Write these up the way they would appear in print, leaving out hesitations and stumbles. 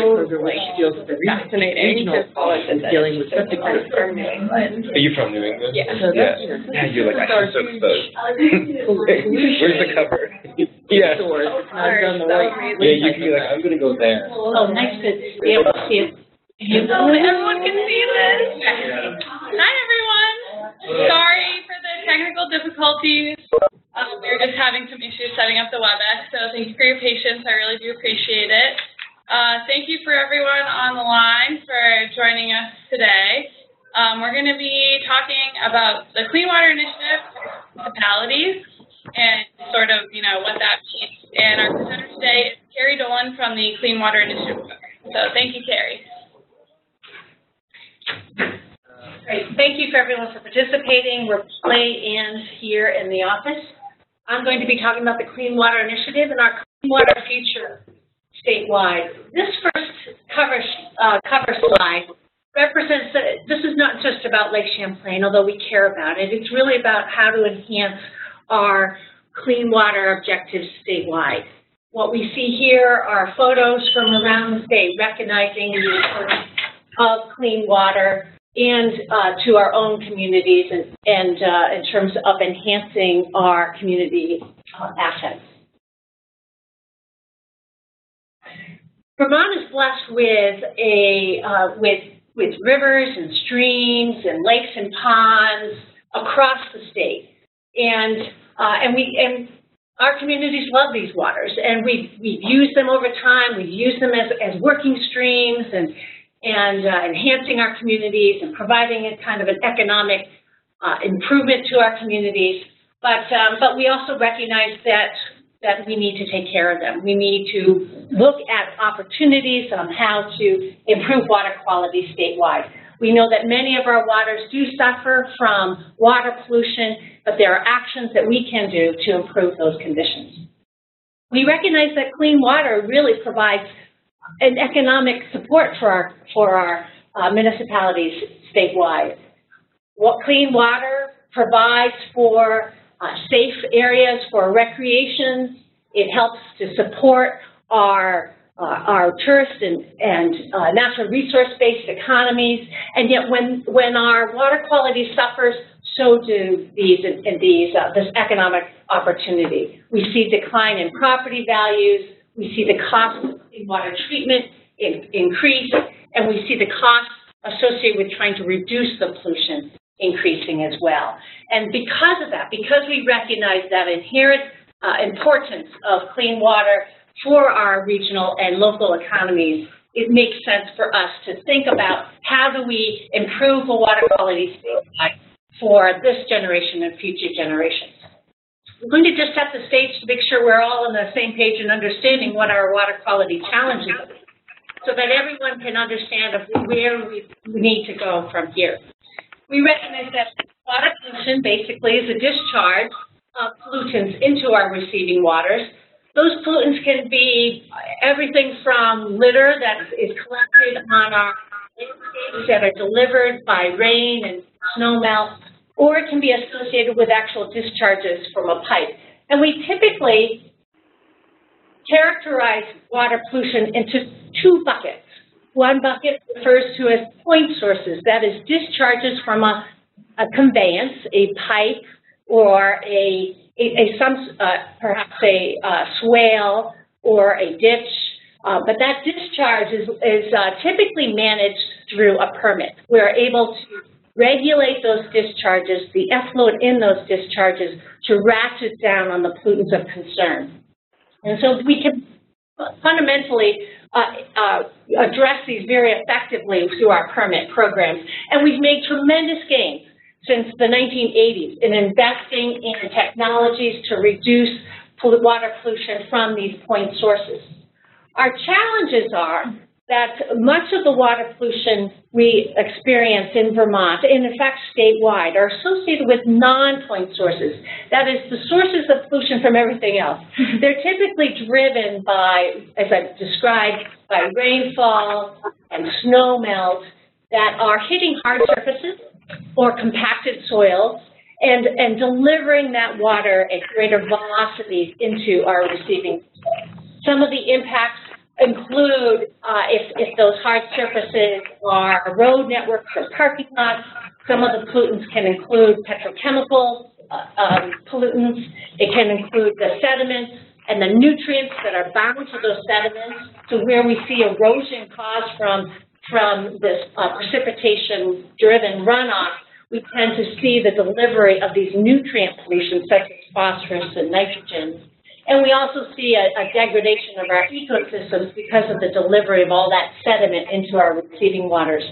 feels fascinating. Dealing with subject matter from New England. Are you from New England? Yeah. Yeah, you're like, I'm so exposed. Where's the cover? Yeah. Yeah, you can be like, I'm going to go there. Oh, nice to be able to see it. Everyone can see this. Hi, everyone. Sorry for the technical difficulties. We were just having some issues setting up the WebEx, so thank you for your patience. I really do appreciate it. Thank you for everyone on the line for joining us today. We're going to be talking about the Clean Water Initiative for municipalities and sort of, what that means. And our presenter today is Kari Dolan from the Clean Water Initiative. So thank you, Kari. Great. Thank you for everyone for participating. We're Clay and here in the office. I'm going to be talking about the Clean Water Initiative and our Clean Water Future statewide. This first cover slide represents that this is not just about Lake Champlain, although we care about it. It's really about how to enhance our clean water objectives statewide. What we see here are photos from around the state recognizing the importance of clean water and to our own communities and in terms of enhancing our community assets. Vermont is blessed with rivers and streams and lakes and ponds across the state, and our communities love these waters, and we've used them over time. We've used them as working streams and enhancing our communities and providing a kind of an economic improvement to our communities. But we also recognize that we need to take care of them. We need to look at opportunities on how to improve water quality statewide. We know that many of our waters do suffer from water pollution, but there are actions that we can do to improve those conditions. We recognize that clean water really provides an economic support for our municipalities statewide. Clean water provides for safe areas for recreation. It helps to support our tourist and natural resource-based economies. And yet, when our water quality suffers, so do this economic opportunity. We see decline in property values. We see the cost of clean water treatment increase, and we see the costs associated with trying to reduce the pollution increasing as well. And because of that, because we recognize that inherent importance of clean water for our regional and local economies, it makes sense for us to think about how do we improve the water quality statewide for this generation and future generations. We're going to just set the stage to make sure we're all on the same page and understanding what our water quality challenges are, so that everyone can understand where we need to go from here. We recognize that water pollution basically is a discharge of pollutants into our receiving waters. Those pollutants can be everything from litter that is collected on our landscapes that are delivered by rain and snow melt, or it can be associated with actual discharges from a pipe. And we typically characterize water pollution into two buckets. One bucket refers to as point sources, that is discharges from a conveyance, a pipe, or perhaps a swale or a ditch. But that discharge is typically managed through a permit. We're able to regulate those discharges, the effluent in those discharges, to ratchet down on the pollutants of concern. And so we can fundamentally address these very effectively through our permit programs. And we've made tremendous gains since the 1980s in investing in technologies to reduce water pollution from these point sources. Our challenges are that much of the water pollution we experience in Vermont, and in fact statewide, are associated with non-point sources. That is, the sources of pollution from everything else. They're typically driven by, as I've described, by rainfall and snow melt that are hitting hard surfaces or compacted soils and delivering that water at greater velocities into our receiving. Some of the impacts include, if those hard surfaces are road networks or parking lots. Some of the pollutants can include petrochemical pollutants. It can include the sediments and the nutrients that are bound to those sediments. So where we see erosion caused from this precipitation-driven runoff, we tend to see the delivery of these nutrient pollution such as phosphorus and nitrogen. And we also see a degradation of our ecosystems because of the delivery of all that sediment into our receiving waters.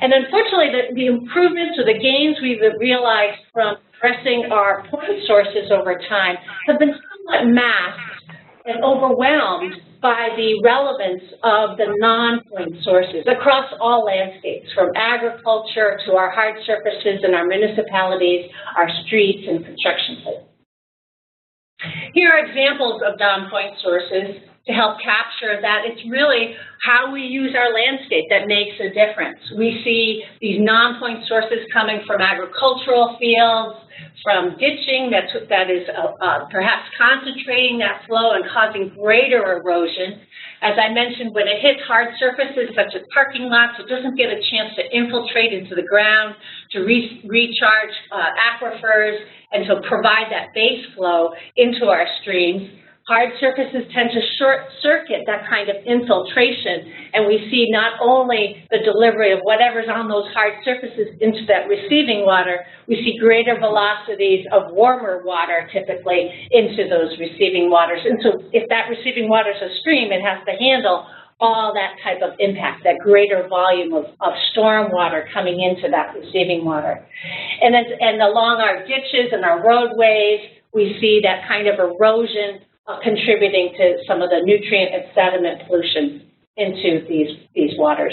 And unfortunately, the improvements or the gains we've realized from addressing our point sources over time have been somewhat masked and overwhelmed by the relevance of the non-point sources across all landscapes, from agriculture to our hard surfaces in our municipalities, our streets, and construction sites. Here are examples of non-point sources to help capture that. It's really how we use our landscape that makes a difference. We see these non-point sources coming from agricultural fields, from ditching that is perhaps concentrating that flow and causing greater erosion. As I mentioned, when it hits hard surfaces such as parking lots, it doesn't get a chance to infiltrate into the ground, to recharge aquifers, and to provide that base flow into our streams. Hard surfaces tend to short-circuit that kind of infiltration, and we see not only the delivery of whatever's on those hard surfaces into that receiving water, we see greater velocities of warmer water typically into those receiving waters. And so if that receiving water is a stream, it has to handle all that type of impact, that greater volume of storm water coming into that receiving water. And along our ditches and our roadways, we see that kind of erosion contributing to some of the nutrient and sediment pollution into these waters.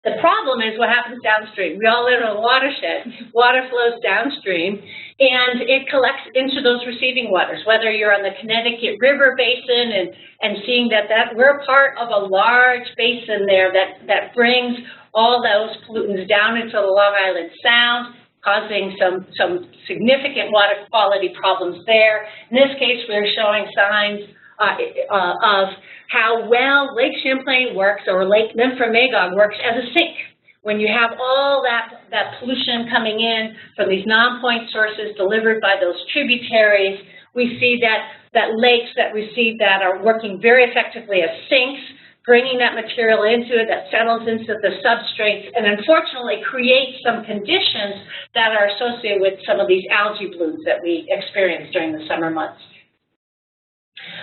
The problem is what happens downstream. We all live in a watershed. Water flows downstream, and it collects into those receiving waters, whether you're on the Connecticut River Basin and seeing that we're part of a large basin there that brings all those pollutants down into the Long Island Sound, causing some significant water quality problems there. In this case, we're showing signs of how well Lake Champlain works, or Lake Nympha-Magog works as a sink. When you have all that pollution coming in from these non-point sources delivered by those tributaries, we see that lakes that receive that are working very effectively as sinks, bringing that material into it that settles into the substrates, and unfortunately creates some conditions that are associated with some of these algae blooms that we experience during the summer months.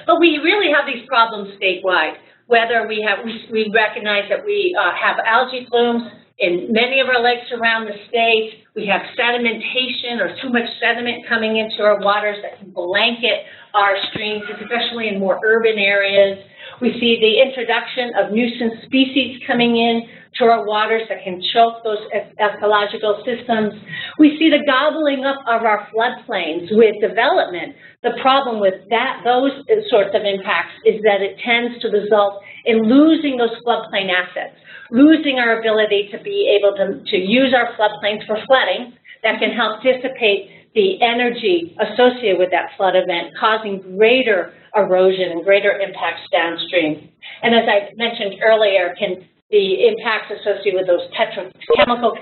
But we really have these problems statewide. Whether we recognize that we have algae blooms in many of our lakes around the state, we have sedimentation or too much sediment coming into our waters that can blanket our streams, especially in more urban areas. We see the introduction of nuisance species coming in to our waters that can choke those ecological systems. We see the gobbling up of our floodplains with development. The problem with those sorts of impacts is that it tends to result in losing those floodplain assets, losing our ability to be able to use our floodplains for flooding that can help dissipate the energy associated with that flood event, causing greater erosion and greater impacts downstream. And as I mentioned earlier, the impacts associated with those petrochemical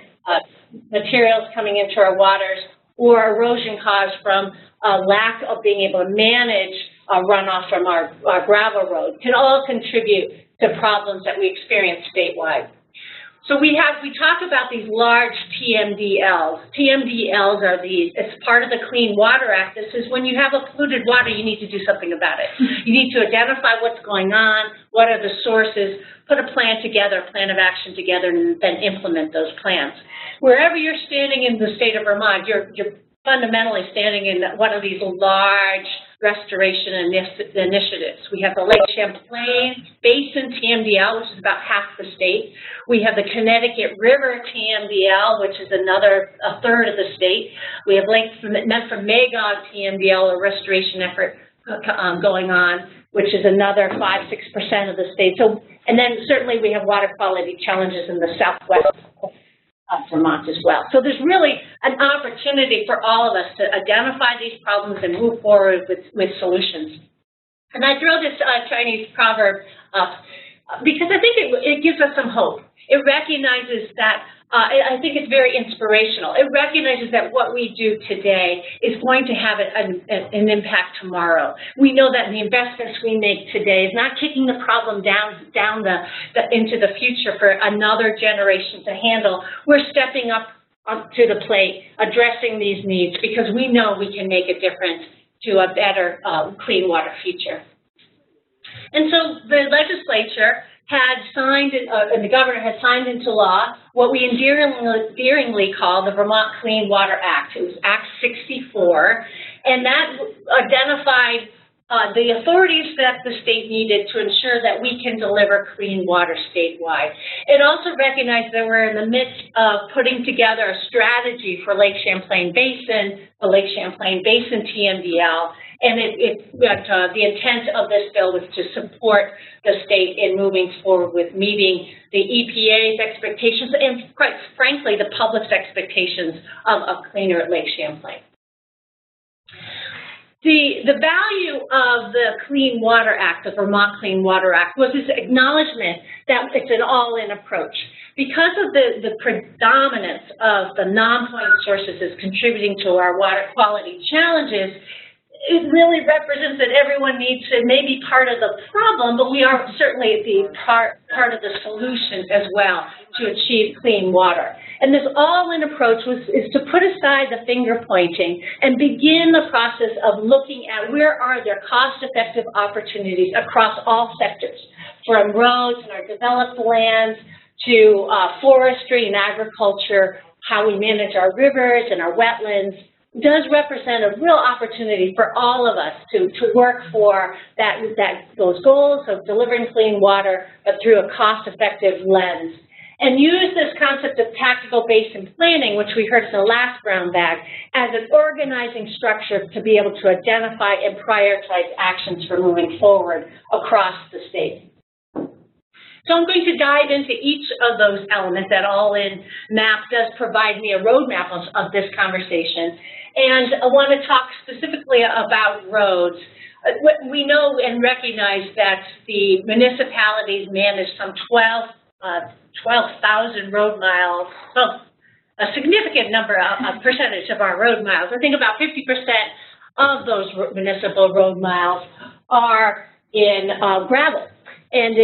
materials coming into our waters, or erosion caused from a lack of being able to manage runoff from our gravel road, can all contribute to problems that we experience statewide. So we talk about these large TMDLs. TMDLs are it's part of the Clean Water Act. This is when you have a polluted water, you need to do something about it. You need to identify what's going on, what are the sources, put a plan together, a plan of action together, and then implement those plans. Wherever you're standing in the state of Vermont, you're fundamentally standing in one of these large restoration initiatives. We have the Lake Champlain Basin TMDL, which is about half the state. We have the Connecticut River TMDL, which is a third of the state. We have Lake Nympha-Magog TMDL, a restoration effort going on, which is another 5–6% of the state. So, and then certainly we have water quality challenges in the southwest of Vermont as well. So there's really an opportunity for all of us to identify these problems and move forward with solutions. And I throw this Chinese proverb up, because I think it gives us some hope. It recognizes that, I think it's very inspirational. It recognizes that what we do today is going to have an impact tomorrow. We know that the investments we make today is not kicking the problem down into the future for another generation to handle. We're stepping up to the plate, addressing these needs, because we know we can make a difference to a better clean water future. And so the legislature had signed, and the governor had signed into law what we endearingly call the Vermont Clean Water Act. It was Act 64, and that identified the authorities that the state needed to ensure that we can deliver clean water statewide. It also recognized that we're in the midst of putting together a strategy for Lake Champlain Basin, the Lake Champlain Basin TMDL, and the intent of this bill was to support the state in moving forward with meeting the EPA's expectations and, quite frankly, the public's expectations of a cleaner Lake Champlain. The value of the Clean Water Act, the Vermont Clean Water Act, was its acknowledgement that it's an all-in approach. Because of the predominance of the non-point sources as contributing to our water quality challenges, it really represents that everyone needs to maybe part of the problem, but we are certainly the part of the solution as well to achieve clean water. And this all-in approach is to put aside the finger pointing and begin the process of looking at where are there cost-effective opportunities across all sectors, from roads and our developed lands to forestry and agriculture, how we manage our rivers and our wetlands. Does represent a real opportunity for all of us to work for those goals of delivering clean water, but through a cost-effective lens. And use this concept of tactical basin planning, which we heard in the last brown bag, as an organizing structure to be able to identify and prioritize actions for moving forward across the state. So I'm going to dive into each of those elements. That all-in map does provide me a roadmap of this conversation. And I want to talk specifically about roads. We know and recognize that the municipalities manage some 12,000 road miles, well, a significant number, a percentage of our road miles. I think about 50% of those municipal road miles are in gravel. And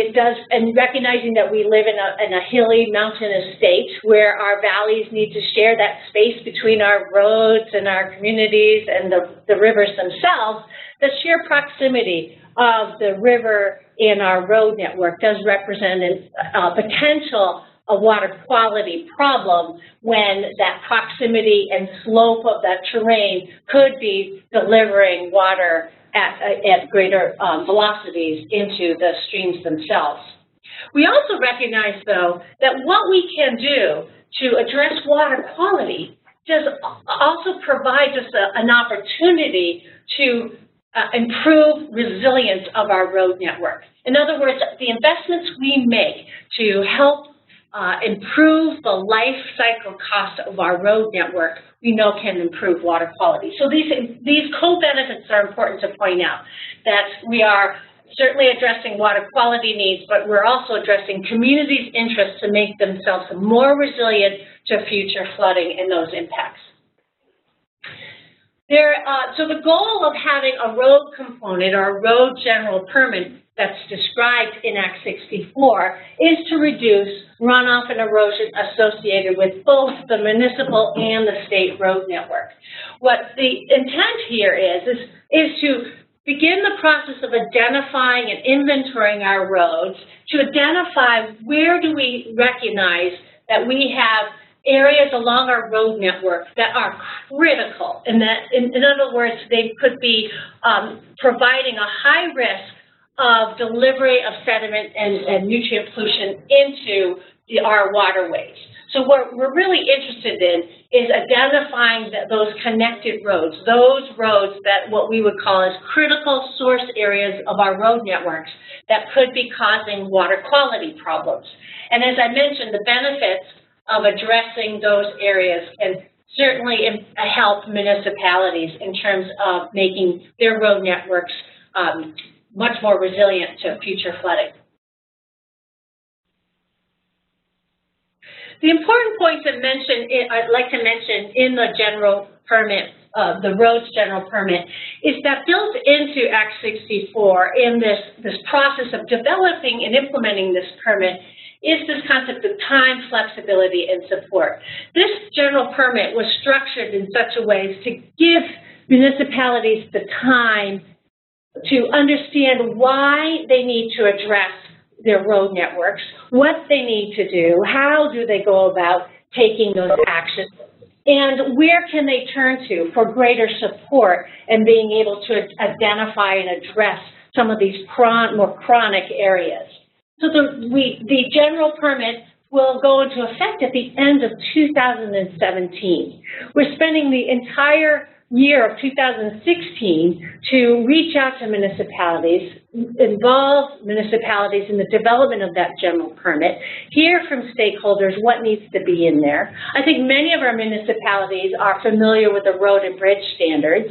recognizing that we live in a hilly, mountainous state where our valleys need to share that space between our roads and our communities and the rivers themselves, the sheer proximity of the river in our road network does represent a potential water quality problem when that proximity and slope of that terrain could be delivering water at greater velocities into the streams themselves. We also recognize, though, that what we can do to address water quality does also provide us an opportunity to improve resilience of our road network. In other words, the investments we make to help improve the life cycle cost of our road network, we know can improve water quality. So these co-benefits are important to point out, that we are certainly addressing water quality needs, but we're also addressing communities' interests to make themselves more resilient to future flooding and those impacts. So the goal of having a road component or a road general permit that's described in Act 64 is to reduce runoff and erosion associated with both the municipal and the state road network. What the intent here is to begin the process of identifying and inventorying our roads, to identify where do we recognize that we have areas along our road network that are critical, and that, in other words, they could be providing a high risk of delivery of sediment and nutrient pollution into our waterways. So what we're really interested in is identifying those connected roads, those roads that what we would call as critical source areas of our road networks that could be causing water quality problems. And as I mentioned, the benefits of addressing those areas can certainly help municipalities in terms of making their road networks much more resilient to future flooding. The important point to mention, I'd like to mention in the general permit, the roads general permit, is that built into Act 64 in this process of developing and implementing this permit is this concept of time, flexibility, and support. This general permit was structured in such a way as to give municipalities the time to understand why they need to address their road networks, what they need to do, how do they go about taking those actions, and where can they turn to for greater support and being able to identify and address some of these more chronic areas. So the general permit will go into effect at the end of 2017. We're spending the entire year of 2016 to reach out to municipalities, involve municipalities in the development of that general permit, hear from stakeholders what needs to be in there. I think many of our municipalities are familiar with the road and bridge standards.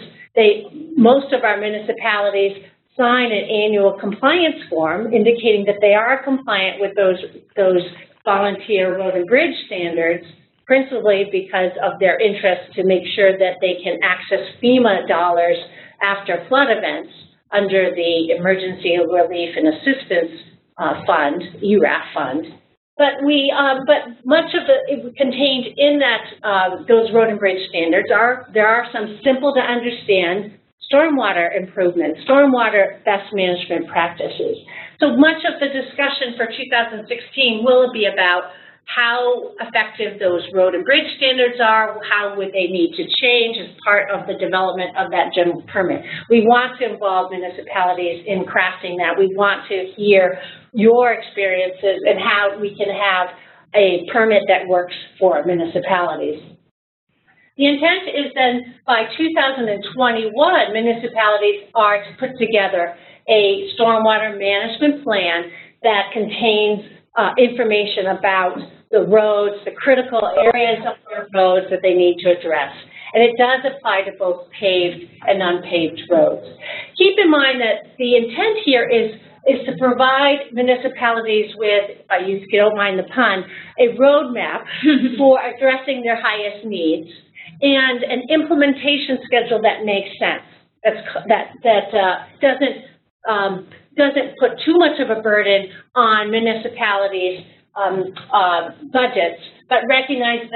Most of our municipalities sign an annual compliance form indicating that they are compliant with those volunteer road and bridge standards, principally because of their interest to make sure that they can access FEMA dollars after flood events under the Emergency Relief and Assistance Fund, ERAF fund. But much of it contained in that those road and bridge standards there are some simple to understand stormwater improvements, stormwater best management practices. So much of the discussion for 2016 will be about how effective those road and bridge standards are, how would they need to change as part of the development of that general permit. We want to involve municipalities in crafting that. We want to hear your experiences and how we can have a permit that works for municipalities. The intent is then by 2021, municipalities are to put together a stormwater management plan that contains information about the roads, the critical areas of their roads that they need to address. And it does apply to both paved and unpaved roads. Keep in mind that the intent here is to provide municipalities with, if you don't mind the pun, a roadmap for addressing their highest needs and an implementation schedule that makes sense, that doesn't put too much of a burden on municipalities' budgets, but recognize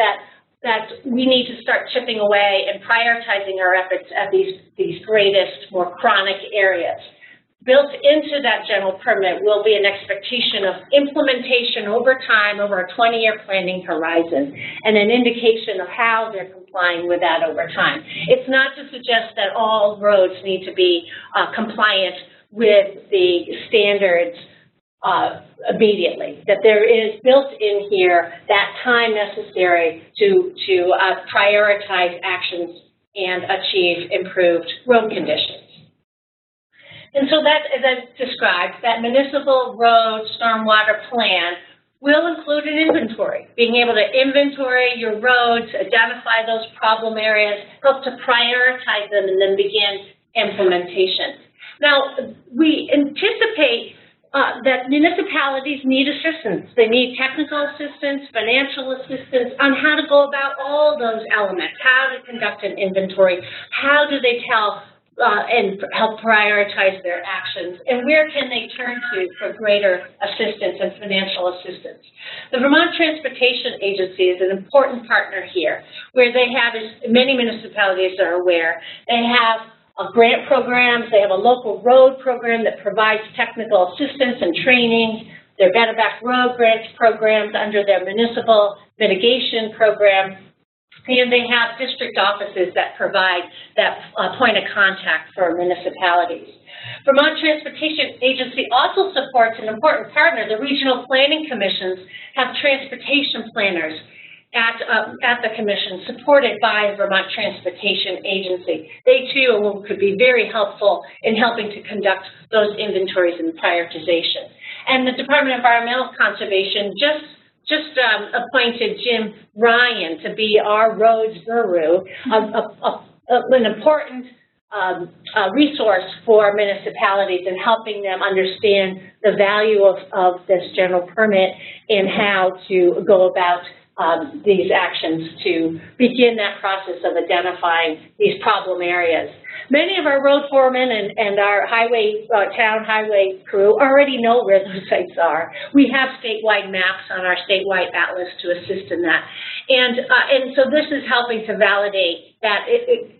that we need to start chipping away and prioritizing our efforts at these greatest, more chronic areas. Built into that general permit will be an expectation of implementation over time, over a 20-year planning horizon, and an indication of how they're complying with that over time. It's not to suggest that all roads need to be compliant with the standards immediately, that there is built in here that time necessary to prioritize actions and achieve improved road conditions. And so that, as I've described, that municipal road stormwater plan will include an inventory, being able to inventory your roads, identify those problem areas, help to prioritize them, and then begin implementation. Now, we anticipate that municipalities need assistance. They need technical assistance, financial assistance on how to go about all those elements, how to conduct an inventory, how do they tell and help prioritize their actions, and where can they turn to for greater assistance and financial assistance. The Vermont Transportation Agency is an important partner here, where they have, as many municipalities are aware, they have grant programs, they have a local road program that provides technical assistance and training, their Better-Back Road grants programs under their municipal mitigation program, and they have district offices that provide that point of contact for municipalities. Vermont Transportation Agency also supports an important partner. The regional planning commissions have transportation planners at the commission supported by Vermont Transportation Agency. They too could be very helpful in helping to conduct those inventories and prioritization. And the Department of Environmental Conservation just appointed Jim Ryan to be our roads guru, an important resource for municipalities in helping them understand the value of this general permit and how to go about these actions to begin that process of identifying these problem areas. Many of our road foremen and our town highway crew already know where those sites are. We have statewide maps on our statewide atlas to assist in that. And so this is helping to validate that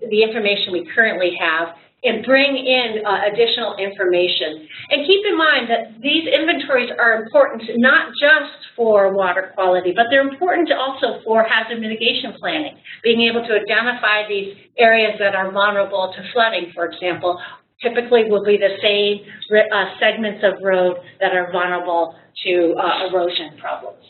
the information we currently have and bring in additional information. And keep in mind that these inventories are important not just for water quality, but they're important also for hazard mitigation planning, being able to identify these areas that are vulnerable to flooding, for example, typically will be the same segments of road that are vulnerable to erosion problems.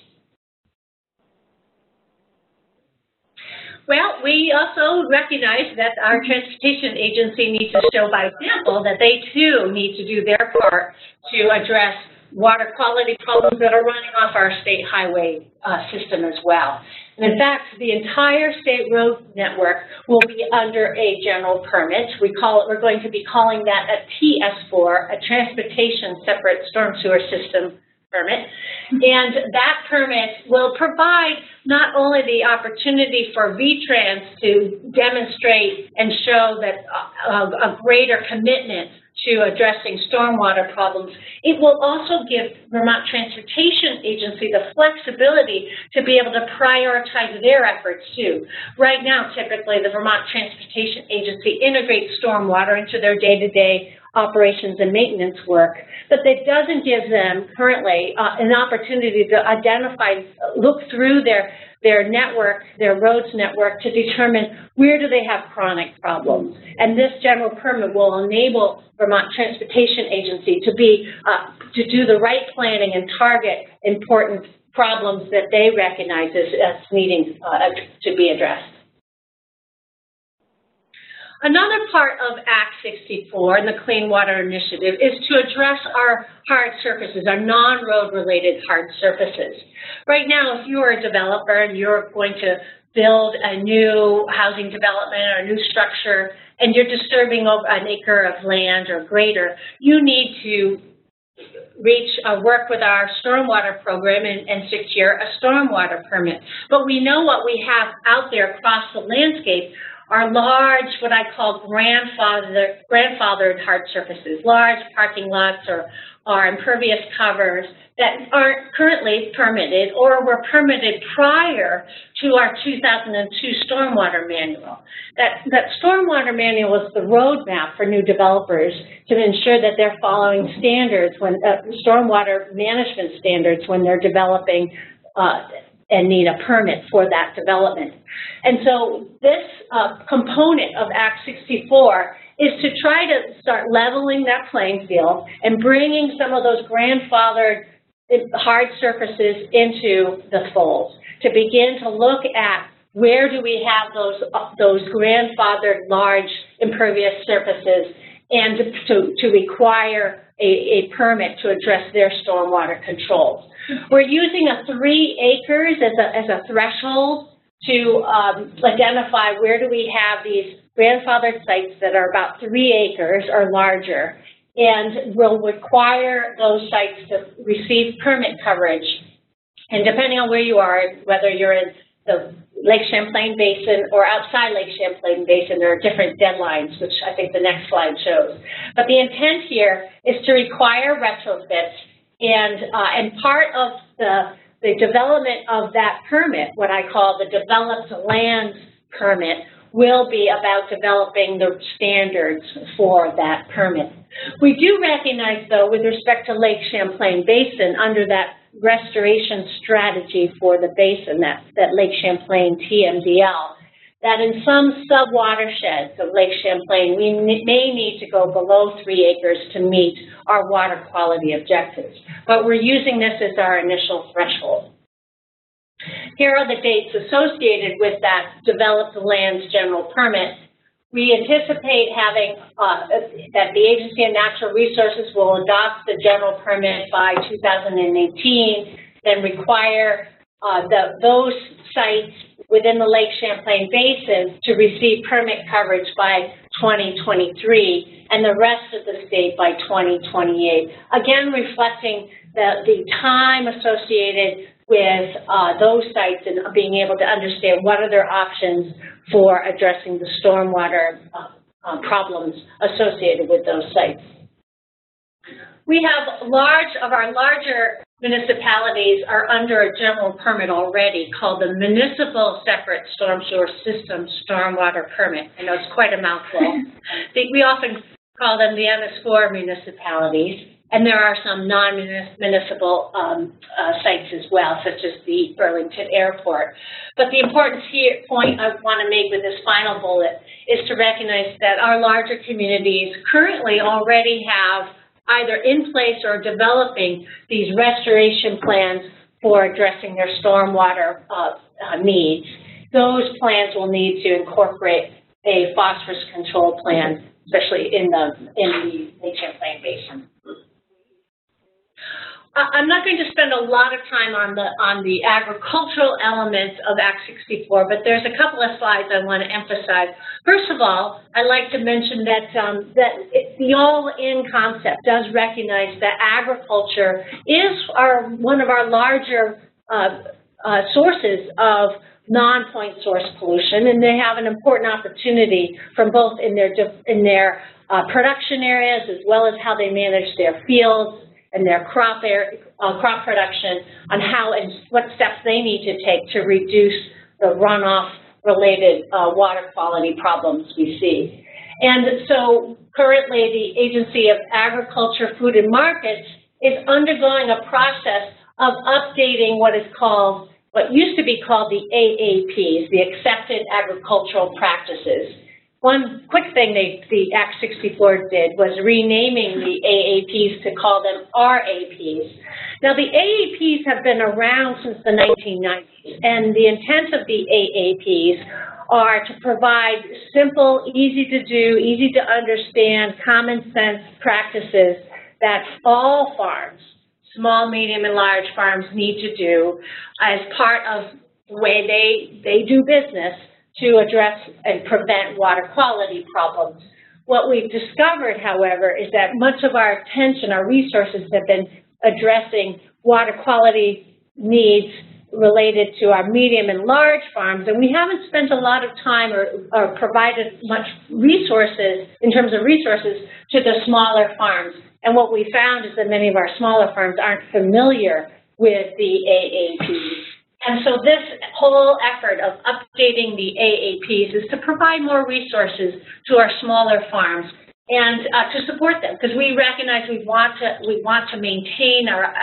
Well, we also recognize that our transportation agency needs to show by example that they too need to do their part to address water quality problems that are running off our state highway system as well. And in fact, the entire state road network will be under a general permit. We're going to be calling that a TS4, a Transportation Separate Storm Sewer System permit. And that permit will provide not only the opportunity for VTrans to demonstrate and show that a greater commitment to addressing stormwater problems, it will also give Vermont Transportation Agency the flexibility to be able to prioritize their efforts too. Right now, typically, the Vermont Transportation Agency integrates stormwater into their day-to-day operations and maintenance work, but that doesn't give them currently an opportunity to identify, look through their network, their roads network, to determine where do they have chronic problems. And this general permit will enable Vermont Transportation Agency to do the right planning and target important problems that they recognize as needing to be addressed. Another part of Act 64 and the Clean Water Initiative is to address our hard surfaces, our non-road related hard surfaces. Right now, if you are a developer and you're going to build a new housing development or a new structure and you're disturbing over an acre of land or greater, you need to work with our stormwater program and secure a stormwater permit. But we know what we have out there across the landscape are large, what I call grandfathered hard surfaces, large parking lots or impervious covers that aren't currently permitted or were permitted prior to our 2002 stormwater manual. That stormwater manual was the roadmap for new developers to ensure that they're following standards, stormwater management standards when they're developing and need a permit for that development. And so this component of Act 64 is to try to start leveling that playing field and bringing some of those grandfathered hard surfaces into the fold, to begin to look at where do we have those grandfathered large impervious surfaces and to require a permit to address their stormwater controls. We're using 3 acres as a threshold to identify where do we have these grandfathered sites that are about 3 acres or larger, and will require those sites to receive permit coverage. And depending on where you are, whether you're in the Lake Champlain Basin or outside Lake Champlain Basin, there are different deadlines, which I think the next slide shows. But the intent here is to require retrofits, and part of the development of that permit, what I call the developed land permit, will be about developing the standards for that permit. We do recognize, though, with respect to Lake Champlain Basin, under that restoration strategy for the basin, that Lake Champlain TMDL, that in some sub-watersheds of Lake Champlain, we may need to go below 3 acres to meet our water quality objectives. But we're using this as our initial threshold. Here are the dates associated with that developed land general permit. We anticipate having that the Agency of Natural Resources will adopt the general permit by 2018, then require those sites within the Lake Champlain Basin to receive permit coverage by 2023, and the rest of the state by 2028. Again, reflecting the time associated with those sites and being able to understand what are their options for addressing the stormwater problems associated with those sites. We have our larger municipalities are under a general permit already called the Municipal Separate Storm Sewer System Stormwater Permit. I know it's quite a mouthful. We often call them the MS4 municipalities, and there are some non-municipal sites as well, such as the Burlington Airport. But the important point I want to make with this final bullet is to recognize that our larger communities currently already have either in place or developing these restoration plans for addressing their stormwater needs. Those plans will need to incorporate a phosphorus control plan, especially in the Lake Champlain Basin. I'm not going to spend a lot of time on the agricultural elements of Act 64, but there's a couple of slides I want to emphasize. First of all, I'd like to mention that the all-in concept does recognize that agriculture is one of our larger sources of non-point source pollution, and they have an important opportunity from both in their production areas as well as how they manage their fields and their crop production on how and what steps they need to take to reduce the runoff-related water quality problems we see. And so currently the Agency of Agriculture, Food and Markets is undergoing a process of updating what used to be called the AAPs, the Accepted Agricultural Practices. One quick thing the Act 64 did was renaming the AAPs to call them RAPs. Now, the AAPs have been around since the 1990s, and the intent of the AAPs are to provide simple, easy to do, easy to understand, common sense practices that all farms, small, medium, and large farms need to do as part of the way they do business to address and prevent water quality problems. What we've discovered, however, is that much of our attention, our resources have been addressing water quality needs related to our medium and large farms, and we haven't spent a lot of time or provided much resources, in terms of resources, to the smaller farms. And what we found is that many of our smaller farms aren't familiar with the AAPs. And so this whole effort of updating the AAPs is to provide more resources to our smaller farms and to support them, because we recognize we want to maintain our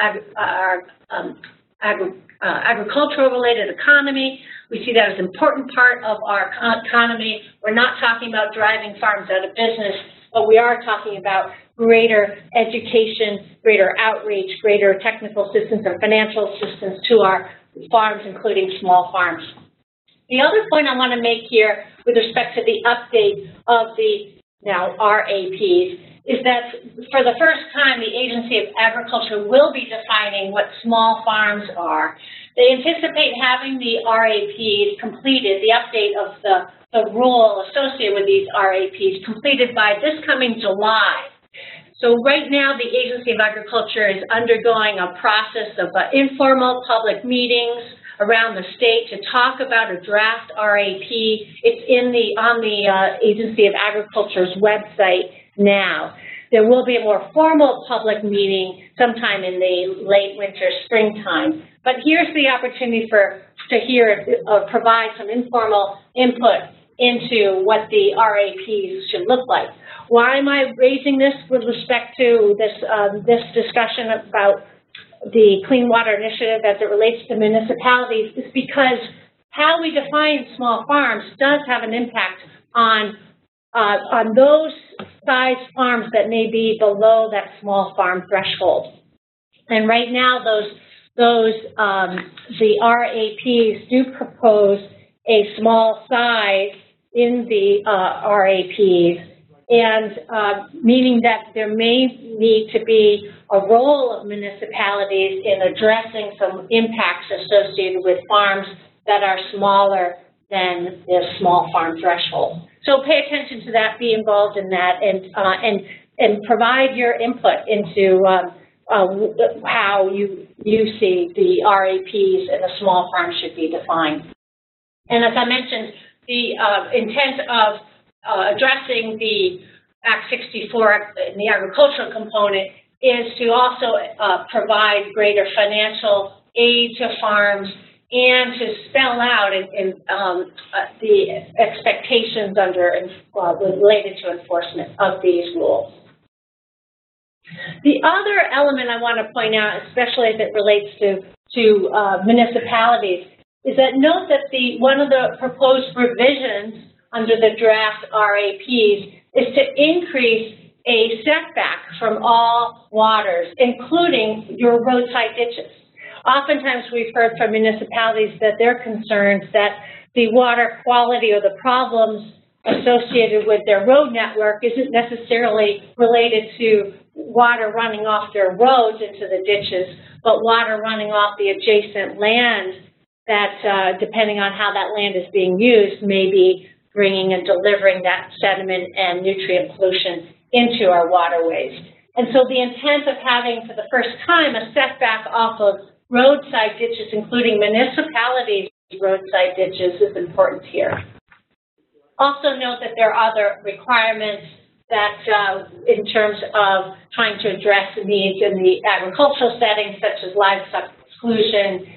agricultural-related economy. We see that as an important part of our economy. We're not talking about driving farms out of business, but we are talking about greater education, greater outreach, greater technical assistance and financial assistance to our farms, including small farms. The other point I want to make here with respect to the update of the now RAPs is that for the first time, the Agency of Agriculture will be defining what small farms are. They anticipate having the RAPs completed, the update of the rule associated with these RAPs completed by this coming July. So right now, the Agency of Agriculture is undergoing a process of informal public meetings around the state to talk about a draft RAP. It's on the Agency of Agriculture's website now. There will be a more formal public meeting sometime in the late winter, springtime. But here's the opportunity to hear or provide some informal input into what the RAPs should look like. Why am I raising this with respect to this discussion about the Clean Water Initiative as it relates to municipalities? Is because how we define small farms does have an impact on those size farms that may be below that small farm threshold. And right now, the RAPs do propose a small size in the RAPs, and meaning that there may need to be a role of municipalities in addressing some impacts associated with farms that are smaller than the small farm threshold. So pay attention to that, be involved in that, and provide your input into how you see the RAPs and the small farm should be defined. And as I mentioned, the intent of addressing the Act 64 in the agricultural component is to also provide greater financial aid to farms and to spell out the expectations related to enforcement of these rules. The other element I want to point out, especially as it relates to municipalities, is that note that one of the proposed revisions under the draft RAPs is to increase a setback from all waters, including your roadside ditches. Oftentimes we've heard from municipalities that they're concerned that the water quality or the problems associated with their road network isn't necessarily related to water running off their roads into the ditches, but water running off the adjacent land that, depending on how that land is being used, may be bringing and delivering that sediment and nutrient pollution into our waterways. And so the intent of having, for the first time, a setback off of roadside ditches, including municipalities' roadside ditches, is important here. Also note that there are other requirements that, in terms of trying to address the needs in the agricultural setting, such as livestock exclusion.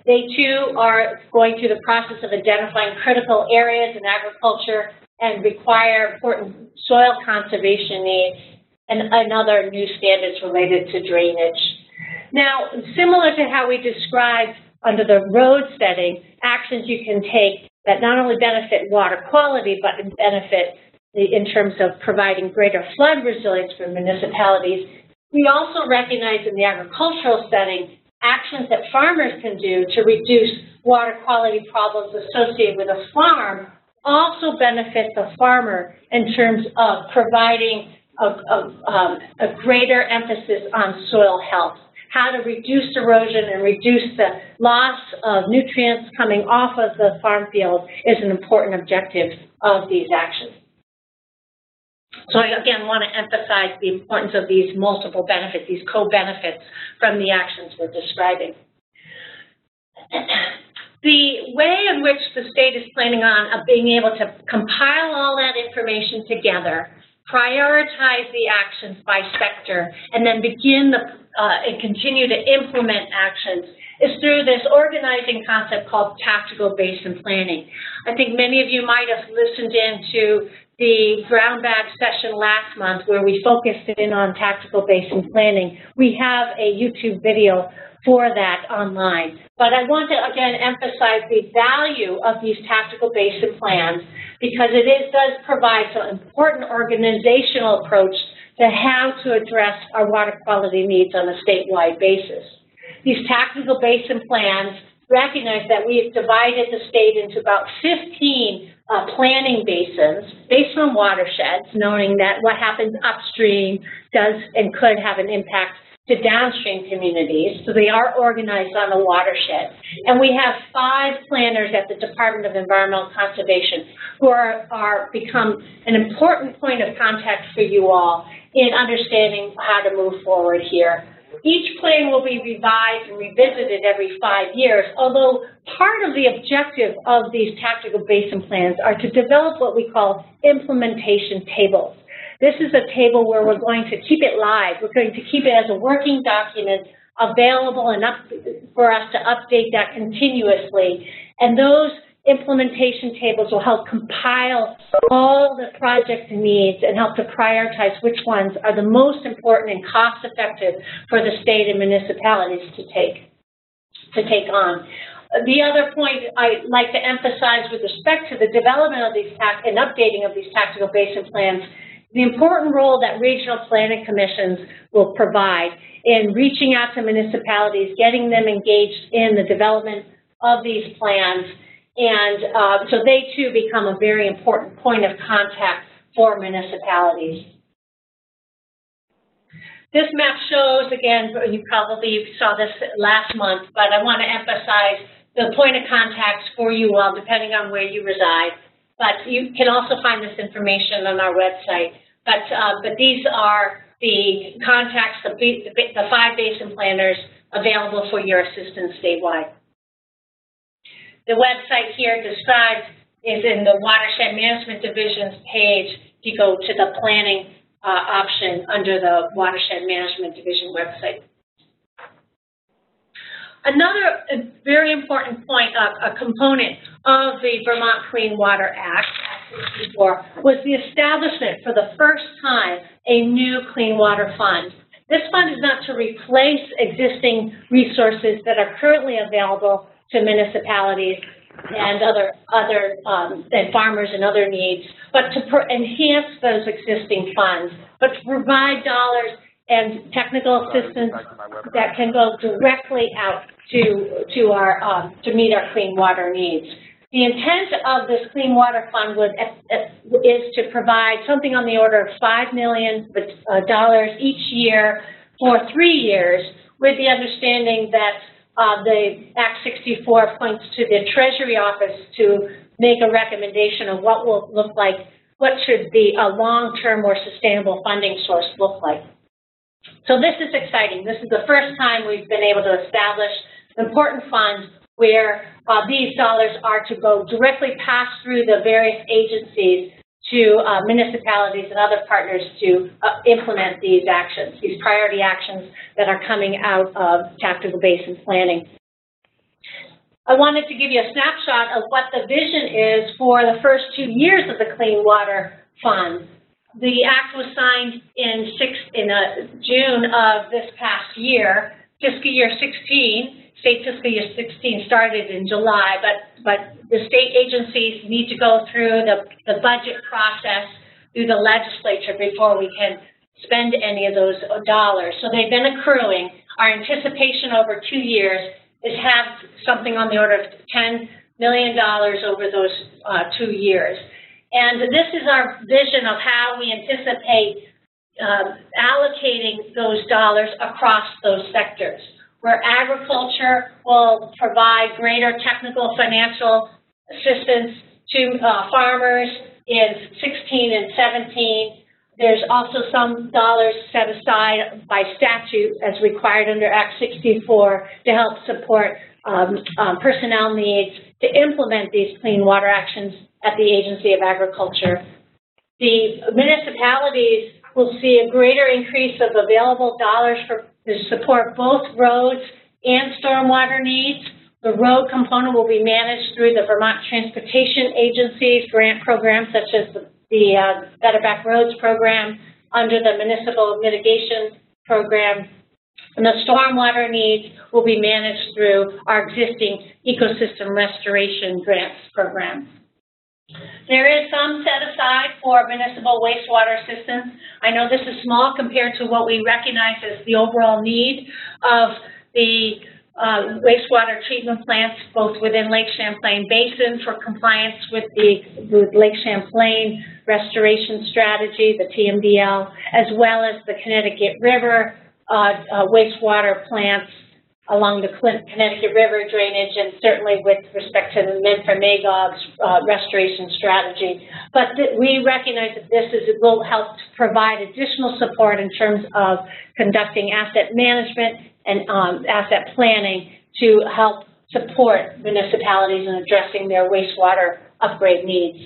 They too are going through the process of identifying critical areas in agriculture and require important soil conservation needs and other new standards related to drainage. Now, similar to how we described under the road setting, actions you can take that not only benefit water quality, but benefit in terms of providing greater flood resilience for municipalities. We also recognize in the agricultural setting actions that farmers can do to reduce water quality problems associated with a farm also benefit the farmer in terms of providing a greater emphasis on soil health. How to reduce erosion and reduce the loss of nutrients coming off of the farm field is an important objective of these actions. So I, again, want to emphasize the importance of these multiple benefits, these co-benefits from the actions we're describing. The way in which the state is planning on being able to compile all that information together, prioritize the actions by sector, and then begin and continue to implement actions is through this organizing concept called tactical basin planning. I think many of you might have listened in to the brown bag session last month where we focused in on tactical basin planning. We have a YouTube video for that online. But I want to, again, emphasize the value of these tactical basin plans because it does provide some important organizational approach to how to address our water quality needs on a statewide basis. These tactical basin plans recognize that we have divided the state into about 15 planning basins based on watersheds, knowing that what happens upstream does and could have an impact to downstream communities. So they are organized on a watershed. And we have 5 planners at the Department of Environmental Conservation who are become an important point of contact for you all in understanding how to move forward here. Each plan will be revised and revisited every 5 years, although part of the objective of these tactical basin plans are to develop what we call implementation tables. This is a table where we're going to keep it live. We're going to keep it as a working document available and for us to update that continuously. And those implementation tables will help compile all the project needs and help to prioritize which ones are the most important and cost-effective for the state and municipalities to take on. The other point I'd like to emphasize with respect to the development of these and updating of these tactical basin plans, the important role that regional planning commissions will provide in reaching out to municipalities, getting them engaged in the development of these plans, and so they too become a very important point of contact for municipalities. This map shows, again, you probably saw this last month, but I want to emphasize the point of contacts for you all, depending on where you reside. But you can also find this information on our website. But these are the contacts, the 5 basin planners available for your assistance statewide. The website here described is in the Watershed Management Division's page. If you go to the planning option under the Watershed Management Division website. Another very important point, a component of the Vermont Clean Water Act, Act 64, was the establishment for the first time a new clean water fund. This fund is not to replace existing resources that are currently available to municipalities and other and farmers and other needs, but to enhance those existing funds, but to provide dollars and technical assistance that can go directly out to our to meet our clean water needs. The intent of this Clean Water Fund is to provide something on the order of $5 million each year for 3 years, with the understanding that the Act 64 points to the Treasury Office to make a recommendation of what will look like, what should be a long-term or sustainable funding source look like. So this is exciting. This is the first time we've been able to establish an important fund where these dollars are to go directly pass through the various agencies to municipalities and other partners to implement these actions, these priority actions that are coming out of tactical basin planning. I wanted to give you a snapshot of what the vision is for the first 2 years of the Clean Water Fund. The act was signed in June of this past year, fiscal year 16. State fiscal year 16 started in July, but the state agencies need to go through the budget process through the legislature before we can spend any of those dollars. So they've been accruing. Our anticipation over 2 years is have something on the order of $10 million over those 2 years. And this is our vision of how we anticipate allocating those dollars across those sectors, where agriculture will provide greater technical financial assistance to farmers in 16 and 17. There's also some dollars set aside by statute as required under Act 64 to help support personnel needs to implement these clean water actions at the Agency of Agriculture. The municipalities will see a greater increase of available dollars to support both roads and stormwater needs. The road component will be managed through the Vermont Transportation Agency's grant programs, such as the Better Back Roads program under the Municipal Mitigation Program. And the stormwater needs will be managed through our existing Ecosystem Restoration Grants program. There is some set aside for municipal wastewater assistance. I know this is small compared to what we recognize as the overall need of the wastewater treatment plants, both within Lake Champlain Basin for compliance with the Lake Champlain Restoration Strategy, the TMDL, as well as the Connecticut River wastewater plants along the Connecticut River drainage, and certainly with respect to the Magog's restoration strategy. But we recognize that this will help to provide additional support in terms of conducting asset management and asset planning to help support municipalities in addressing their wastewater upgrade needs.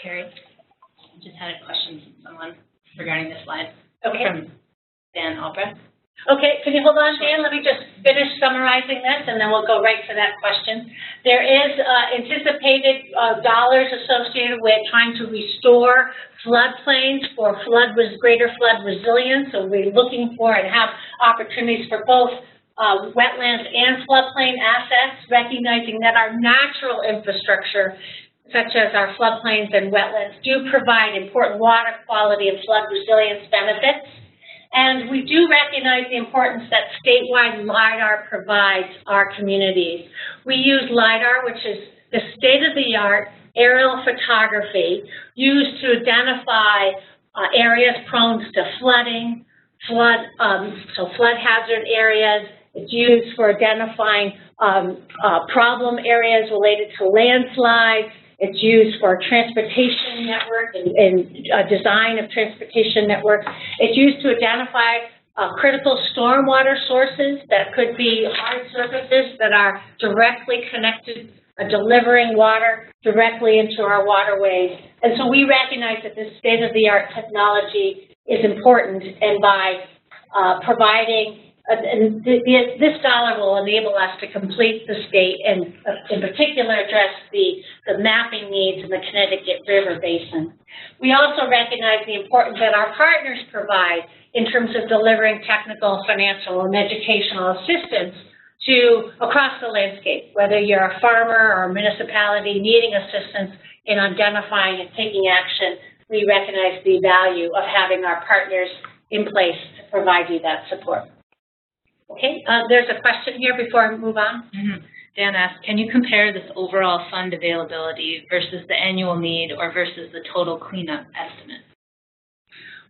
Kari, I just had a question from someone regarding this slide. Okay. From Dan Albrecht. Okay, can you hold on, Dan? Let me just finish summarizing this, and then we'll go right to that question. There is anticipated dollars associated with trying to restore floodplains for greater flood resilience. So we're looking for and have opportunities for both wetlands and floodplain assets, recognizing that our natural infrastructure, such as our floodplains and wetlands, do provide important water quality and flood resilience benefits. And we do recognize the importance that statewide LIDAR provides our communities. We use LIDAR, which is the state-of-the-art aerial photography used to identify areas prone to flooding, flood hazard areas. It's used for identifying problem areas related to landslides It's used for transportation network and design of transportation networks. It's used to identify critical stormwater sources that could be hard surfaces that are directly connected, delivering water directly into our waterways. And so we recognize that this state-of-the-art technology is important, and by providing, this dollar will enable us to complete the state and in particular address the mapping needs in the Connecticut River Basin. We also recognize the importance that our partners provide in terms of delivering technical, financial, and educational assistance to across the landscape, whether you're a farmer or a municipality needing assistance in identifying and taking action. We recognize the value of having our partners in place to provide you that support. Okay, there's a question here before I move on. Dan asked, can you compare this overall fund availability versus the annual need or versus the total cleanup estimate?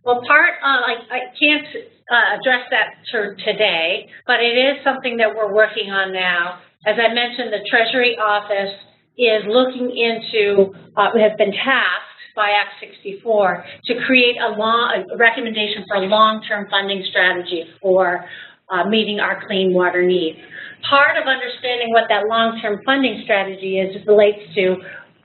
Well, I can't address that today, but it is something that we're working on now. As I mentioned, the Treasury Office is looking into, has been tasked by Act 64 to create a recommendation for a long-term funding strategy for meeting our clean water needs. Part of understanding what that long-term funding strategy is relates to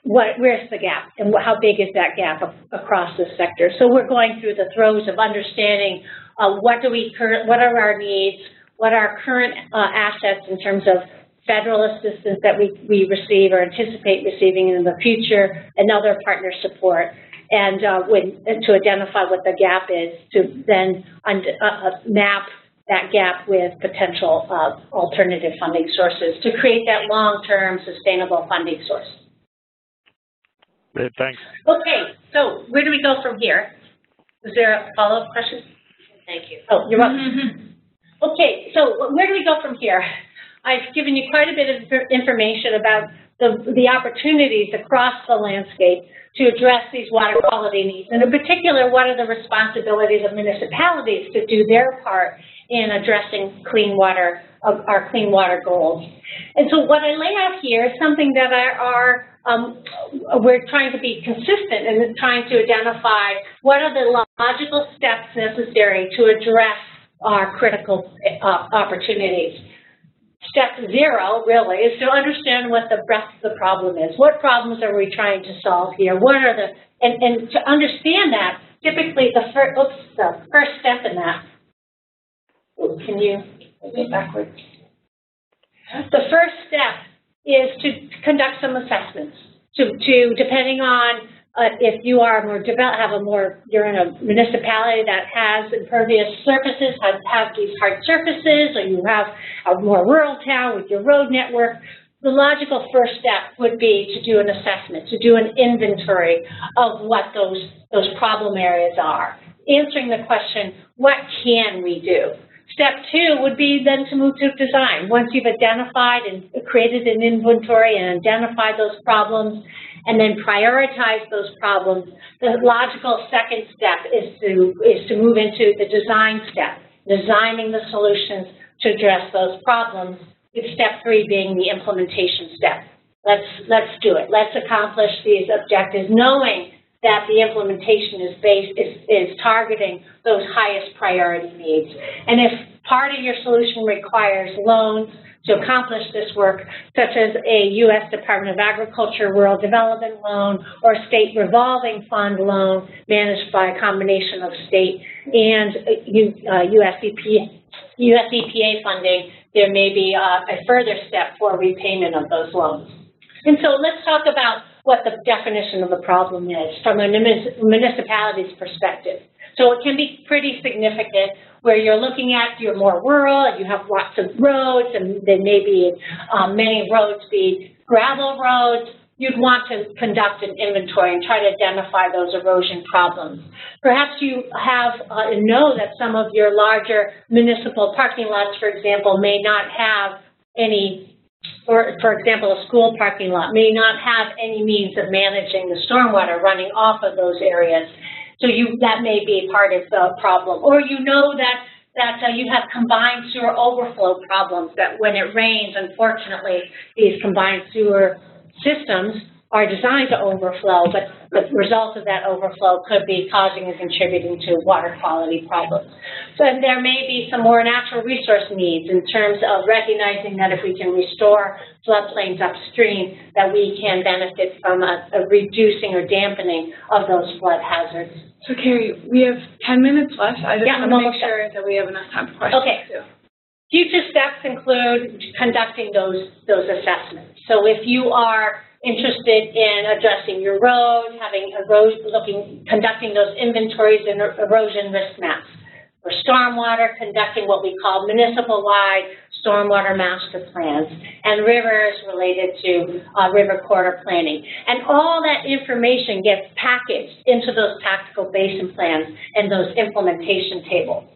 where's the gap and how big is that gap across the sector. So we're going through the throes of understanding what are our needs, what are our current assets in terms of federal assistance that we receive or anticipate receiving in the future, and other partner support, and to identify what the gap is, to then map that gap with potential alternative funding sources to create that long-term sustainable funding source. Great, thanks. Okay, so where do we go from here? Is there a follow-up question? Thank you. Oh, you're welcome. Okay, so where do we go from here? I've given you quite a bit of information about the opportunities across the landscape to address these water quality needs, and in particular, what are the responsibilities of municipalities to do their part in addressing clean water, our clean water goals. And so what I lay out here is something that we're trying to be consistent in trying to identify what are the logical steps necessary to address our critical opportunities. Step 0, really, is to understand what the breadth of the problem is. What problems are we trying to solve here? What are and to understand that, typically the first step in that, can you move backwards? The first step is to conduct some assessments. Depending on if you are you're in a municipality that has impervious surfaces, have these hard surfaces, or you have a more rural town with your road network, the logical first step would be to do an assessment, to do an inventory of what those problem areas are. Answering the question, what can we do? Step 2 would be then to move to design. Once you've identified and created an inventory and identified those problems, and then prioritize those problems, the logical second step is to move into the design step, designing the solutions to address those problems, with step 3 being the implementation step. Let's do it. Let's accomplish these objectives, knowing that the implementation is targeting those highest priority needs. And if part of your solution requires loans to accomplish this work, such as a U.S. Department of Agriculture Rural Development loan or state revolving fund loan managed by a combination of state and U.S. EPA funding, there may be a further step for repayment of those loans. And so let's talk about what the definition of the problem is from a municipality's perspective. So it can be pretty significant where you're looking at, you're more rural, and you have lots of roads, and there may be many roads be gravel roads. You'd want to conduct an inventory and try to identify those erosion problems. Perhaps you know that some of your larger municipal parking lots, for example, may not have any, or for example, a school parking lot may not have any means of managing the stormwater running off of those areas. So that may be part of the problem. Or you know that you have combined sewer overflow problems, that when it rains, unfortunately, these combined sewer systems are designed to overflow, but the result of that overflow could be causing and contributing to water quality problems. So there may be some more natural resource needs in terms of recognizing that if we can restore floodplains upstream, that we can benefit from a reducing or dampening of those flood hazards. So, Kari, we have 10 minutes left. I just want to make sure that we have enough time for questions. Okay. Too. Future steps include conducting those assessments. So if you are interested in addressing your road, conducting those inventories and erosion risk maps. For stormwater, conducting what we call municipal-wide stormwater master plans, and rivers related to river corridor planning. And all that information gets packaged into those tactical basin plans and those implementation tables.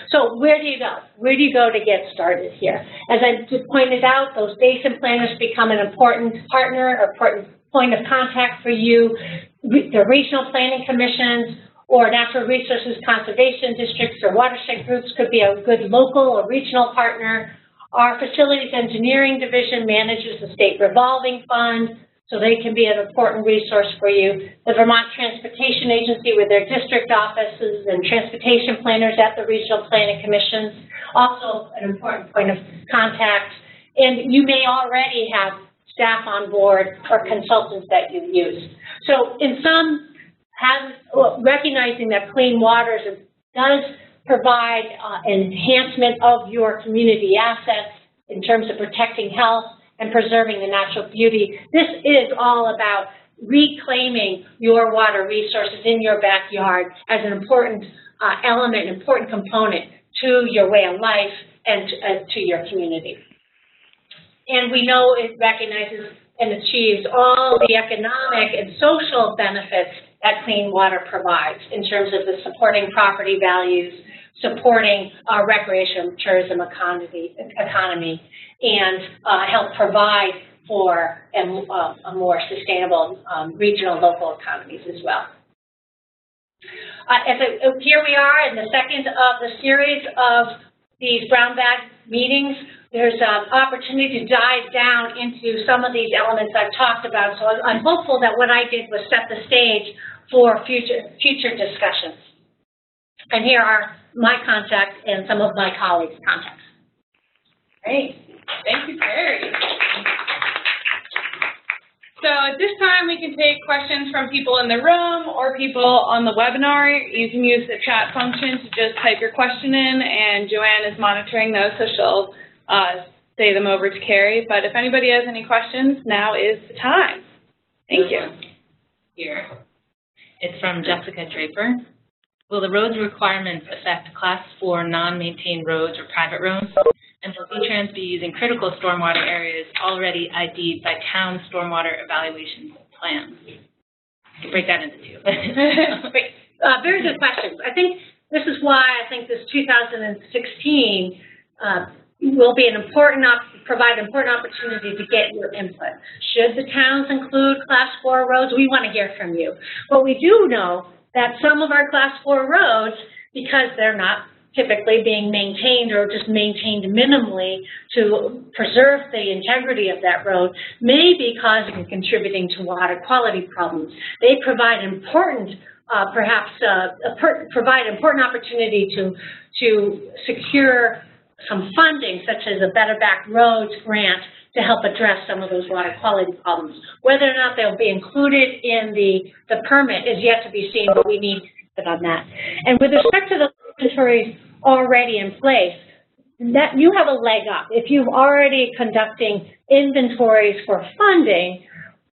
So where do you go? Where do you go to get started here? As I just pointed out, those basin planners become an important partner or important point of contact for you. The regional planning commissions or natural resources conservation districts or watershed groups could be a good local or regional partner. Our facilities engineering division manages the state revolving fund, so they can be an important resource for you. The Vermont Transportation Agency with their district offices and transportation planners at the regional planning commissions, also an important point of contact. And you may already have staff on board or consultants that you use. So in some, recognizing that clean waters does provide enhancement of your community assets in terms of protecting health and preserving the natural beauty. This is all about reclaiming your water resources in your backyard as an important element, important component to your way of life and to your community. And we know it recognizes and achieves all the economic and social benefits that clean water provides in terms of the supporting property values, supporting our recreation and tourism economy, and help provide for a more sustainable regional local economies as well. Here we are in the second of the series of these brown bag meetings. There's an opportunity to dive down into some of these elements I've talked about. So I'm hopeful that what I did was set the stage for future discussions. And here are my contacts and some of my colleagues' contacts. Great. Thank you, Kari. So at this time, we can take questions from people in the room or people on the webinar. You can use the chat function to just type your question in, and Joanne is monitoring those, so she'll say them over to Kari. But if anybody has any questions, now is the time. Thank you. Here. It's from Jessica Draper. Will the roads requirements affect Class 4 non-maintained roads or private roads? And will V-Trans be using critical stormwater areas already ID'd by town stormwater evaluation plans? You can break that into two. Very good questions. I think this is why I think this 2016 will be provide an important opportunity to get your input. Should the towns include Class 4 roads? We want to hear from you. But we do know that some of our Class 4 roads, because they're not typically being maintained or just maintained minimally to preserve the integrity of that road, may be causing and contributing to water quality problems. They provide important, provide important opportunity to secure some funding, such as a Better Back Roads grant, to help address some of those water quality problems. Whether or not they'll be included in the permit is yet to be seen, but we need to on that. And with respect to the inventories already in place, that you have a leg up. If you've already conducting inventories for funding,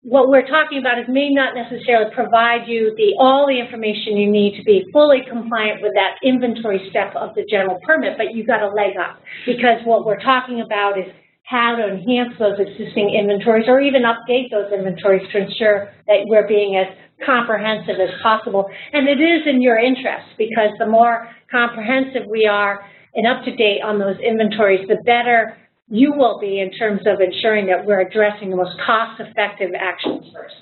what we're talking about is may not necessarily provide you all the information you need to be fully compliant with that inventory step of the general permit, but you've got a leg up, because what we're talking about is how to enhance those existing inventories or even update those inventories to ensure that we're being as comprehensive as possible. And it is in your interest, because the more comprehensive we are and up to date on those inventories, the better you will be in terms of ensuring that we're addressing the most cost-effective actions first.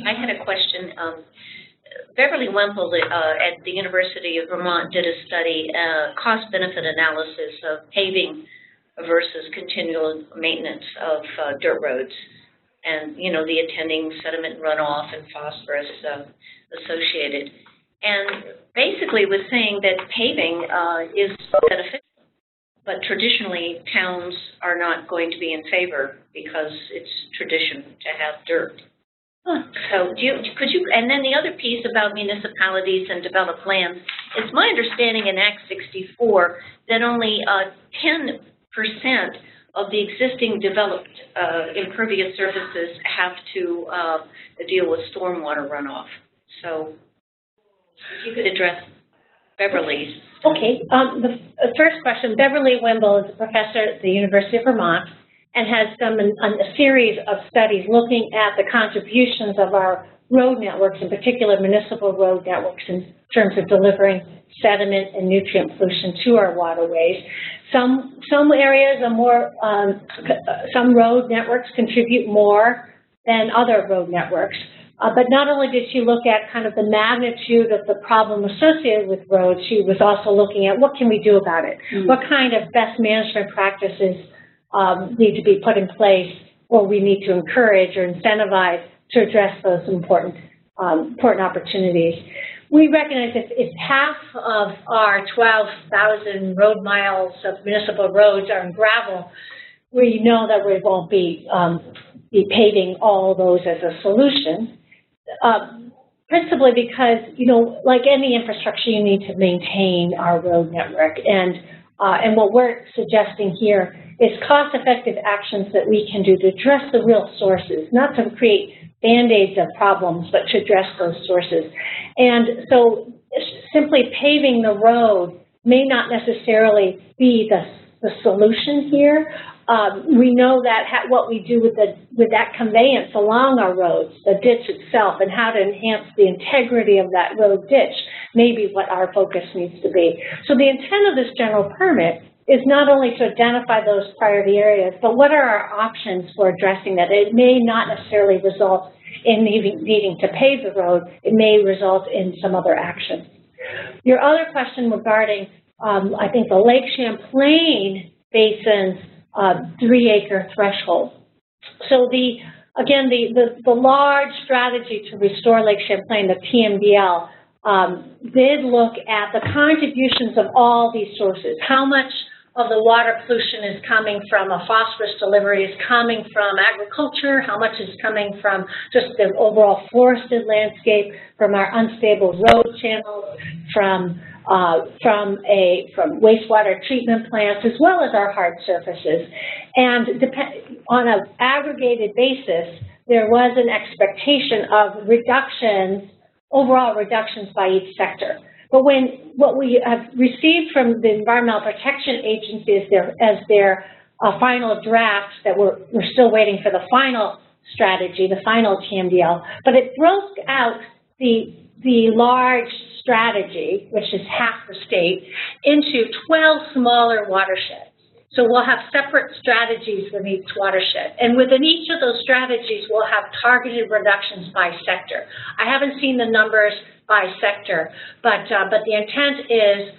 I had a question. Beverly Wemple at the University of Vermont did a study, cost-benefit analysis of paving versus continual maintenance of dirt roads, and the attending sediment runoff and phosphorus associated. And basically was saying that paving is beneficial, but traditionally towns are not going to be in favor because it's tradition to have dirt. So could you, and then the other piece about municipalities and developed lands, it's my understanding in Act 64 that only 10% of the existing developed impervious surfaces have to deal with stormwater runoff. So if you could address Beverly's. Okay. The first question, Beverly Wimble is a professor at the University of Vermont and has done a series of studies looking at the contributions of our road networks, in particular municipal road networks, in terms of delivering sediment and nutrient pollution to our waterways. Some areas are more, some road networks contribute more than other road networks. But not only did she look at kind of the magnitude of the problem associated with roads, she was also looking at what can we do about it? What kind of best management practices need to be put in place, or we need to encourage or incentivize to address those important opportunities. We recognize if half of our 12,000 road miles of municipal roads are in gravel, we know that we won't be paving all those as a solution. Principally because, like any infrastructure, you need to maintain our road network. And what we're suggesting here is cost-effective actions that we can do to address the real sources, not to create Band-Aids of problems, but to address those sources. And so simply paving the road may not necessarily be the solution here. We know that what we do with that conveyance along our roads, the ditch itself, and how to enhance the integrity of that road ditch may be what our focus needs to be. So the intent of this general permit is not only to identify those priority areas, but what are our options for addressing that? It may not necessarily result in needing to pave the road. It may result in some other action. Your other question regarding, I think, the Lake Champlain Basin's 3-acre threshold. So again, the large strategy to restore Lake Champlain, the TMDL, did look at the contributions of all these sources. How much of the water pollution is coming from a phosphorus delivery, is coming from agriculture, how much is coming from just the overall forested landscape, from our unstable road channels, from wastewater treatment plants, as well as our hard surfaces. And on an aggregated basis, there was an expectation of reductions, overall reductions by each sector. But what we have received from the Environmental Protection Agency as their final draft, that we're still waiting for the final strategy, the final TMDL, but it broke out the large strategy, which is half the state, into 12 smaller watersheds. So we'll have separate strategies with each watershed. And within each of those strategies, we'll have targeted reductions by sector. I haven't seen the numbers by sector, but the intent is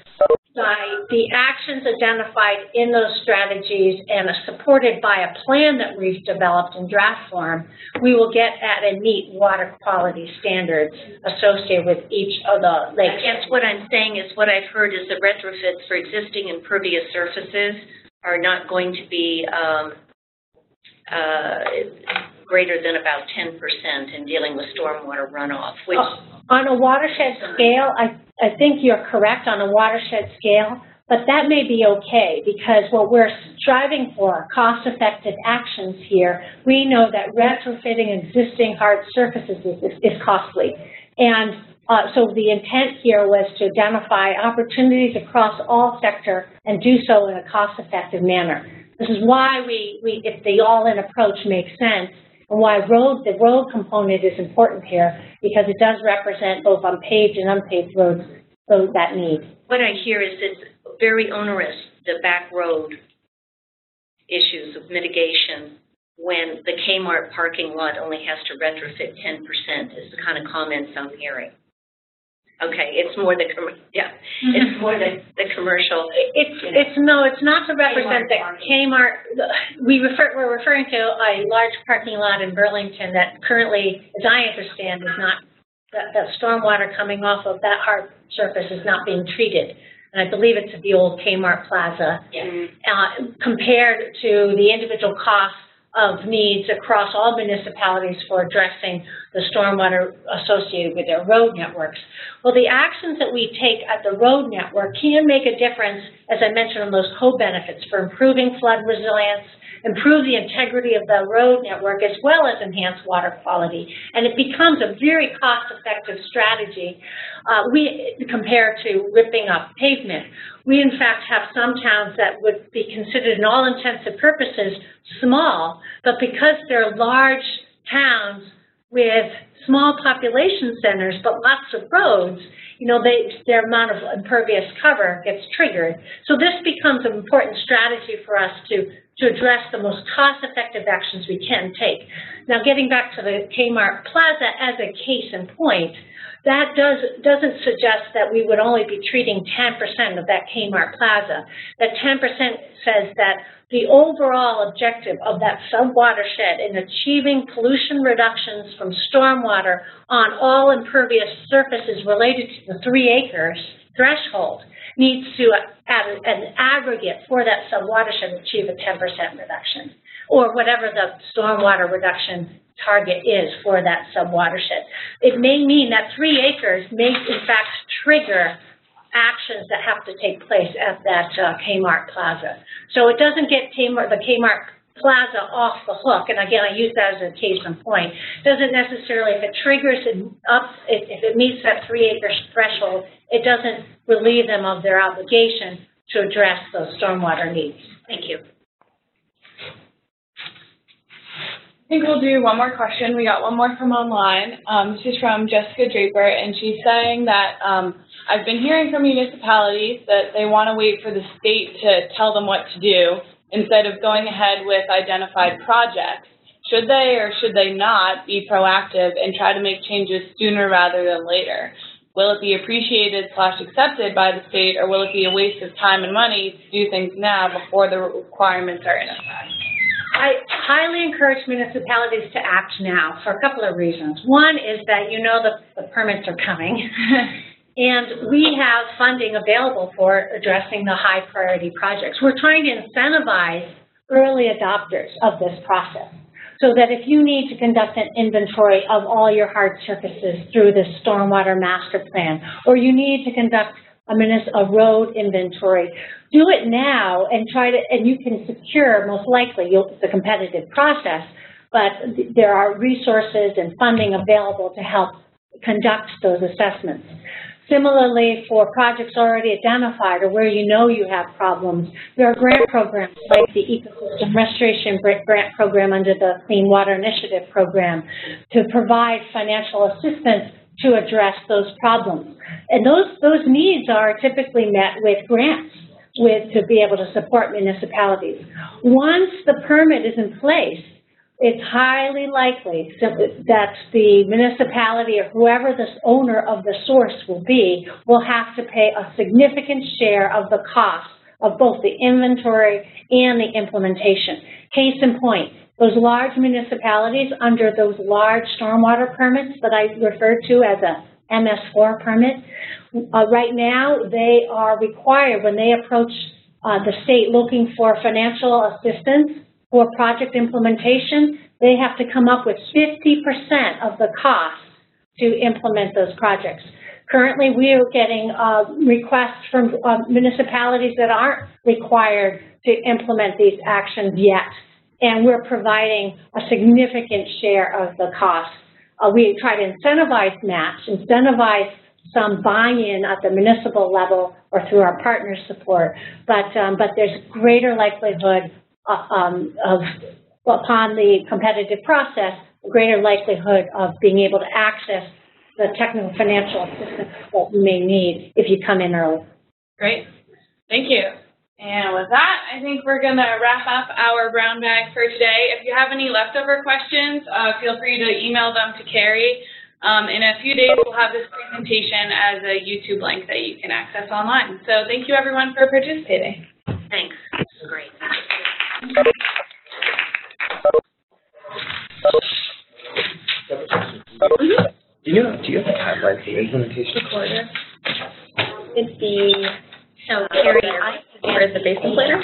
by the actions identified in those strategies and supported by a plan that we've developed in draft form, we will get at and meet water quality standards associated with each of the lakes. I guess what I'm saying is what I've heard is the retrofits for existing impervious surfaces are not going to be greater than about 10% in dealing with stormwater runoff, which... On a watershed scale, I think you're correct on a watershed scale, but that may be okay because what we're striving for, cost-effective actions here, we know that retrofitting existing hard surfaces is costly. And so the intent here was to identify opportunities across all sector and do so in a cost-effective manner. This is why if the all-in approach makes sense, and why the road component is important here, because it does represent both on paved and unpaved roads that need. What I hear is it's very onerous, the back road issues of mitigation, when the Kmart parking lot only has to retrofit 10% is the kind of comments I'm hearing. Okay, it's more the it's more the commercial. It's not to represent that Kmart. We're referring to a large parking lot in Burlington that currently, as I understand, is not that stormwater coming off of that hard surface is not being treated. And I believe it's at the old Kmart Plaza. Yes. Compared to the individual costs of needs across all municipalities for addressing the stormwater associated with their road networks. Well, the actions that we take at the road network can make a difference, as I mentioned, on those co-benefits for improving flood resilience, improve the integrity of the road network, as well as enhance water quality. And it becomes a very cost-effective strategy compared to ripping up pavement. We, in fact, have some towns that would be considered, in all intents and purposes, small, but because they're large towns with small population centers but lots of roads, you know, their amount of impervious cover gets triggered. So this becomes an important strategy for us to address the most cost-effective actions we can take. Now, getting back to the Kmart Plaza as a case in point, that doesn't suggest that we would only be treating 10% of that Kmart Plaza. That 10% says that the overall objective of that sub-watershed in achieving pollution reductions from stormwater on all impervious surfaces related to the 3 acres threshold needs to, at an aggregate for that sub-watershed, achieve a 10% reduction, or whatever the stormwater reduction target is for that sub-watershed. It may mean that 3 acres may, in fact, trigger actions that have to take place at that Kmart Plaza. So it doesn't get the Kmart Plaza off the hook, and again, I use that as a case in point. Doesn't necessarily, if it triggers if it meets that 3 acre threshold, it doesn't relieve them of their obligation to address those stormwater needs. Thank you. I think we'll do one more question. We got one more from online. This is from Jessica Draper, and she's saying that I've been hearing from municipalities that they want to wait for the state to tell them what to do instead of going ahead with identified projects. Should they or should they not be proactive and try to make changes sooner rather than later? Will it be appreciated / accepted by the state, or will it be a waste of time and money to do things now before the requirements are in effect? I highly encourage municipalities to act now for a couple of reasons. One is that you know the permits are coming, and we have funding available for addressing the high priority projects. We're trying to incentivize early adopters of this process so that if you need to conduct an inventory of all your hard surfaces through the stormwater master plan, or you need to conduct a road inventory, do it now and and you can secure, most likely, it's a competitive process, but there are resources and funding available to help conduct those assessments. Similarly, for projects already identified or where you know you have problems, there are grant programs like the Ecosystem Restoration Grant Program under the Clean Water Initiative Program to provide financial assistance to address those problems. And those needs are typically met with grants to be able to support municipalities. Once the permit is in place, it's highly likely that the municipality or whoever the owner of the source will have to pay a significant share of the cost of both the inventory and the implementation. Case in point, those large municipalities under those large stormwater permits that I referred to as a MS4 permit, right now they are required when they approach the state looking for financial assistance for project implementation, they have to come up with 50% of the cost to implement those projects. Currently, we are getting requests from municipalities that aren't required to implement these actions yet, and we're providing a significant share of the cost. We try to incentivize some buy-in at the municipal level or through our partner support, but there's greater likelihood upon the competitive process, greater likelihood of being able to access the technical financial assistance that you may need if you come in early. Great. Thank you. And with that, I think we're going to wrap up our brown bag for today. If you have any leftover questions, feel free to email them to Kari. In a few days, we'll have this presentation as a YouTube link that you can access online. So thank you, everyone, for participating. Thanks. Great. Do you have a timeline for implementation? It's the, So, Kari, or is the basement planner?